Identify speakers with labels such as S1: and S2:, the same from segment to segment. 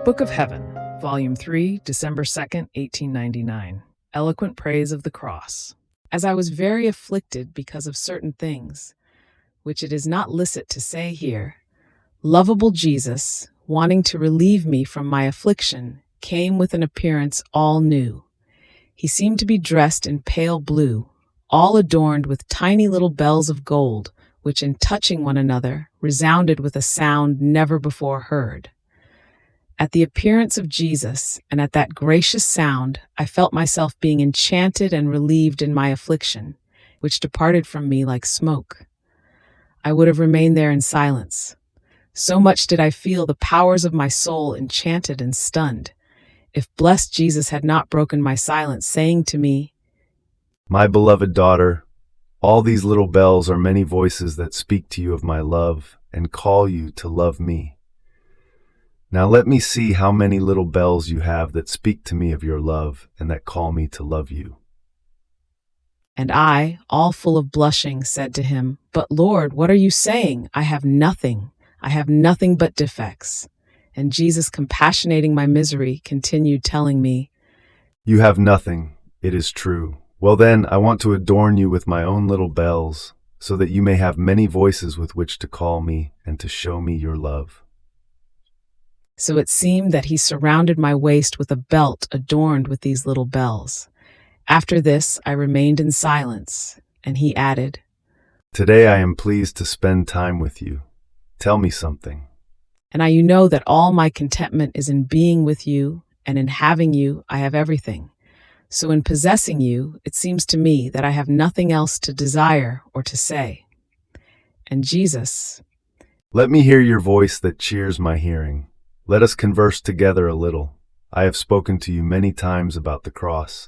S1: Book of Heaven, Volume 3, December 2nd, 1899. Eloquent Praise of the Cross. As I was very afflicted because of certain things, which it is not licit to say here, lovable Jesus, wanting to relieve me from my affliction, came with an appearance all new. He seemed to be dressed in pale blue, all adorned with tiny little bells of gold, which in touching one another resounded with a sound never before heard. At the appearance of Jesus, and at that gracious sound, I felt myself being enchanted and relieved in my affliction, which departed from me like smoke. I would have remained there in silence. So much did I feel the powers of my soul enchanted and stunned, if blessed Jesus had not broken my silence, saying to me,
S2: "My beloved daughter, all these little bells are many voices that speak to you of my love and call you to love me. Now let me see how many little bells you have that speak to me of your love and that call me to love you."
S1: And I, all full of blushing, said to him, "But Lord, what are you saying? I have nothing but defects." And Jesus, compassionating my misery, continued telling me,
S2: "You have nothing, it is true. Well then, I want to adorn you with my own little bells, so that you may have many voices with which to call me and to show me your love."
S1: So it seemed that he surrounded my waist with a belt adorned with these little bells. After this, I remained in silence, and he added,
S2: "Today I am pleased to spend time with you. Tell me something."
S1: "And you know that all my contentment is in being with you, and in having you I have everything. So in possessing you, it seems to me that I have nothing else to desire or to say." And Jesus,
S2: "Let me hear your voice that cheers my hearing. Let us converse together a little. I have spoken to you many times about the cross.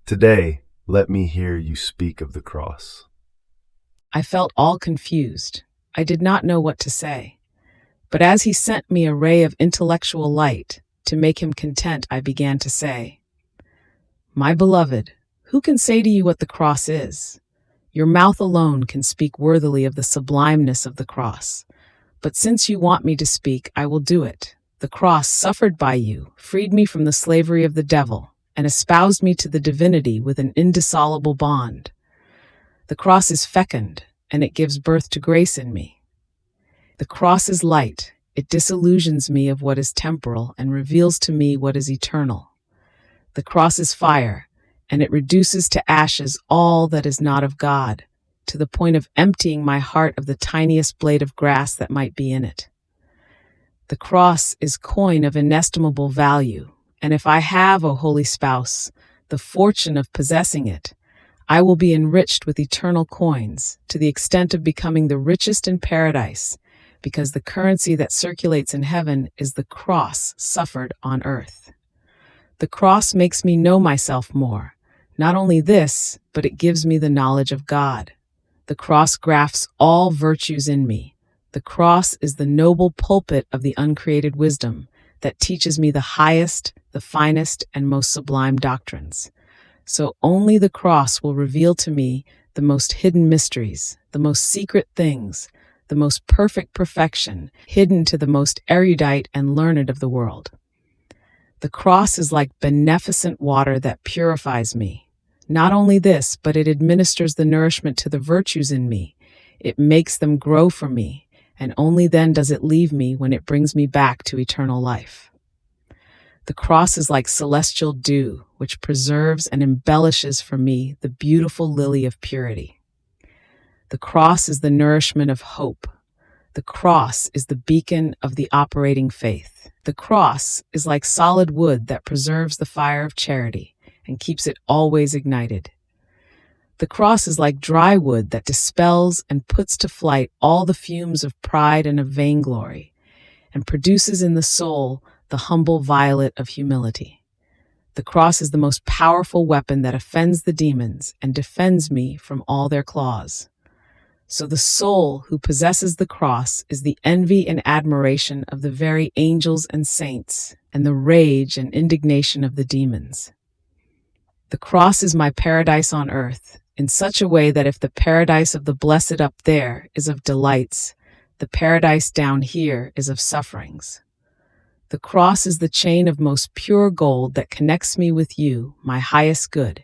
S2: Today, let me hear you speak of the cross."
S1: I felt all confused. I did not know what to say. But as he sent me a ray of intellectual light to make him content, I began to say, "My beloved, who can say to you what the cross is? Your mouth alone can speak worthily of the sublimeness of the cross. But since you want me to speak, I will do it. The cross suffered by you freed me from the slavery of the devil and espoused me to the divinity with an indissoluble bond. The cross is fecund, and it gives birth to grace in me. The cross is light. It disillusions me of what is temporal and reveals to me what is eternal. The cross is fire, and it reduces to ashes all that is not of God, to the point of emptying my heart of the tiniest blade of grass that might be in it. The cross is coin of inestimable value, and if I have, O holy spouse, the fortune of possessing it, I will be enriched with eternal coins, to the extent of becoming the richest in paradise, because the currency that circulates in heaven is the cross suffered on earth. The cross makes me know myself more. Not only this, but it gives me the knowledge of God. The cross grafts all virtues in me. The cross is the noble pulpit of the uncreated wisdom that teaches me the highest, the finest, and most sublime doctrines. So only the cross will reveal to me the most hidden mysteries, the most secret things, the most perfect perfection hidden to the most erudite and learned of the world. The cross is like beneficent water that purifies me. Not only this, but it administers the nourishment to the virtues in me. It makes them grow for me, and only then does it leave me when it brings me back to eternal life. The cross is like celestial dew, which preserves and embellishes for me the beautiful lily of purity. The cross is the nourishment of hope. The cross is the beacon of the operating faith. The cross is like solid wood that preserves the fire of charity and keeps it always ignited. The cross is like dry wood that dispels and puts to flight all the fumes of pride and of vainglory, and produces in the soul the humble violet of humility. The cross is the most powerful weapon that offends the demons and defends me from all their claws. So the soul who possesses the cross is the envy and admiration of the very angels and saints, and the rage and indignation of the demons. The cross is my paradise on earth, in such a way that if the paradise of the blessed up there is of delights, the paradise down here is of sufferings. The cross is the chain of most pure gold that connects me with you, my highest good,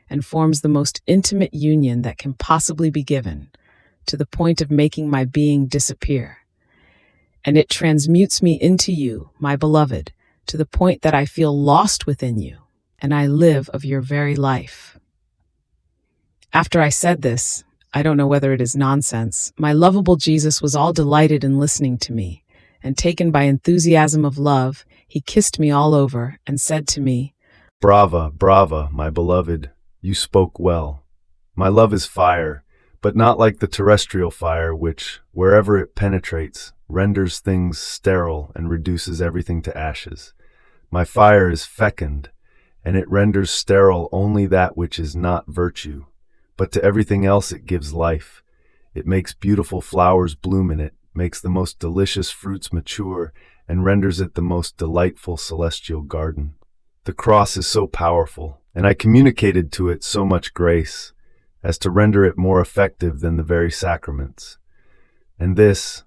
S1: and forms the most intimate union that can possibly be given, to the point of making my being disappear. And it transmutes me into you, my beloved, to the point that I feel lost within you, and I live of your very life. After I said this, I don't know whether it is nonsense, my lovable Jesus was all delighted in listening to me, and taken by enthusiasm of love, he kissed me all over and said to me,
S2: Brava, brava, my beloved, you spoke well. My love is fire, but not like the terrestrial fire which, wherever it penetrates, renders things sterile and reduces everything to ashes. My fire is fecund, and it renders sterile only that which is not virtue, but to everything else it gives life. It makes beautiful flowers bloom in it, makes the most delicious fruits mature, and renders it the most delightful celestial garden. The cross is so powerful, and I communicated to it so much grace, as to render it more effective than the very sacraments. And this,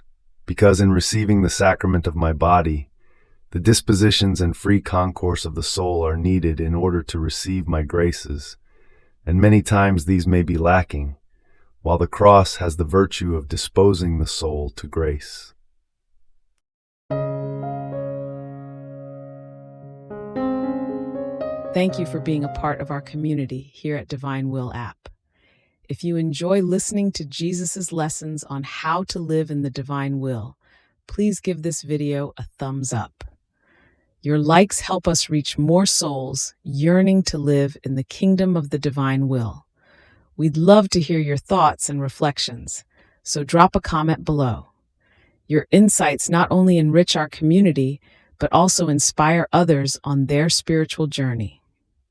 S2: because in receiving the sacrament of my body, the dispositions and free concourse of the soul are needed in order to receive my graces, and many times these may be lacking, while the cross has the virtue of disposing the soul to grace.
S1: Thank you for being a part of our community here at Divine Will app. If you enjoy listening to Jesus' lessons on how to live in the divine will, please give this video a thumbs up. Your likes help us reach more souls yearning to live in the kingdom of the divine will. We'd love to hear your thoughts and reflections, so drop a comment below. Your insights not only enrich our community, but also inspire others on their spiritual journey.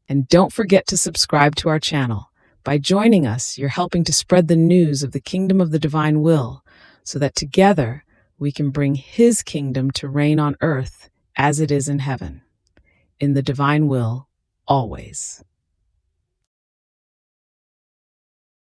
S1: And don't forget to subscribe to our channel. By joining us, you're helping to spread the news of the kingdom of the divine will, so that together we can bring His kingdom to reign on earth as it is in heaven. In the divine will, always.